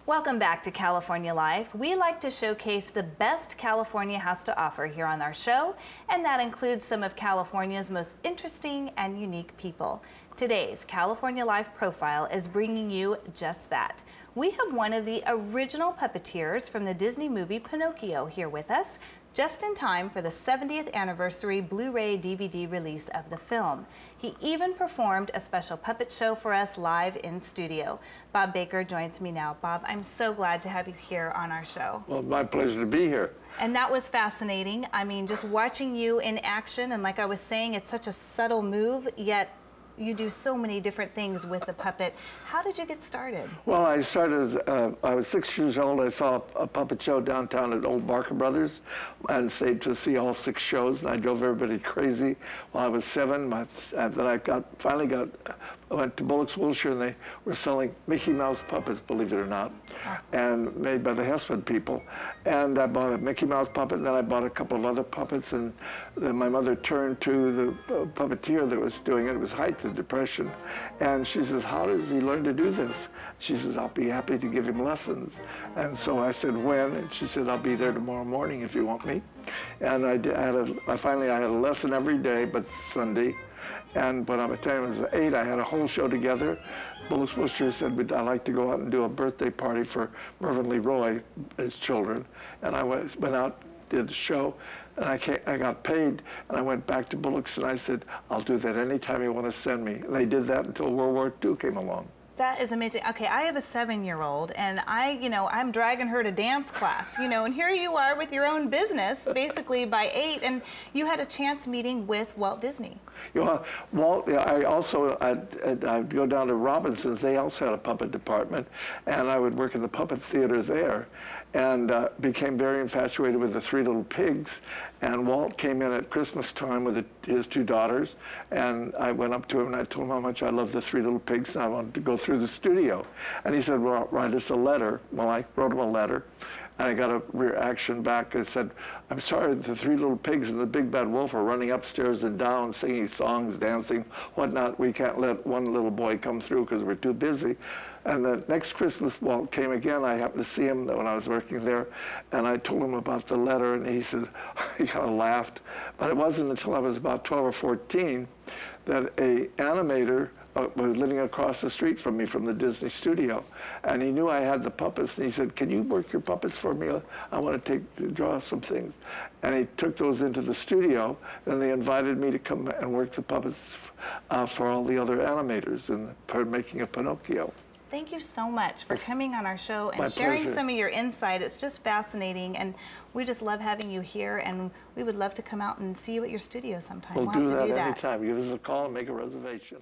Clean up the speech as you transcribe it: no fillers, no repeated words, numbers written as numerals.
Welcome back to California Life. We like to showcase the best California has to offer here on our show, and that includes some of California's most interesting and unique people. Today's California Life profile is bringing you just that. We have one of the original puppeteers from the Disney movie Pinocchio here with us, just in time for the 70th anniversary Blu-ray DVD release of the film. He even performed a special puppet show for us live in studio. Bob Baker joins me now. Bob, I'm so glad to have you here on our show. Well, my pleasure to be here. And that was fascinating. I mean, just watching you in action, and like I was saying, it's such a subtle move, yet you do so many different things with the puppet. How did you get started? Well, I started, I was 6 years old. I saw a puppet show downtown at Old Barker Brothers and stayed to see all 6 shows, and I drove everybody crazy. While I was 7, then I finally went to Bullock's Wilshire, and they were selling Mickey Mouse puppets, believe it or not, and made by the Hessman people. And I bought a Mickey Mouse puppet, and then I bought a couple of other puppets, and then my mother turned to the puppeteer that was doing it. It was height of depression, and she says, "How does he learn to do this?" She says, "I'll be happy to give him lessons." And so I said, "When?" And she said, "I'll be there tomorrow morning if you want me." And finally I had a lesson every day but Sunday. And by the time I was 8, I had a whole show together. Bullock's Wilshire said, "I'd like to go out and do a birthday party for Mervyn Leroy, his children." And I went out, did the show, and I got paid, and I went back to Bullock's and I said, "I'll do that anytime you want to send me." And they did that until World War II came along. That is amazing. Okay, I have a 7-year-old, and I'm dragging her to dance class, and here you are with your own business, basically by 8, and you had a chance meeting with Walt Disney. Walt, I'd go down to Robinson's. They also had a puppet department, and I would work in the puppet theater there, and became very infatuated with the Three Little Pigs. And Walt came in at Christmas time with his 2 daughters, and I went up to him and I told him how much I loved the Three Little Pigs, and I wanted to go through the studio. And he said, "Well, write us a letter." Well, I wrote him a letter, and I got a reaction back that said, "I'm sorry, the 3 little pigs and the big bad wolf are running upstairs and down, singing songs, dancing, whatnot. We can't let one little boy come through because we're too busy." And the next Christmas, Walt came again. I happened to see him when I was working there, and I told him about the letter, and he said, he kind of laughed. But it wasn't until I was about 12 or 14 that an animator was living across the street from me from the Disney studio, and he knew I had the puppets, and he said, "Can you work your puppets for me? I want to draw some things." And he took those into the studio, and they invited me to come and work the puppets for all the other animators in the making of Pinocchio. Thank you so much for coming on our show and My sharing pleasure. some of your insight. It's just fascinating, and we just love having you here, and we would love to come out and see you at your studio sometime. We'll have do to that do that anytime. Give us a call and make a reservation.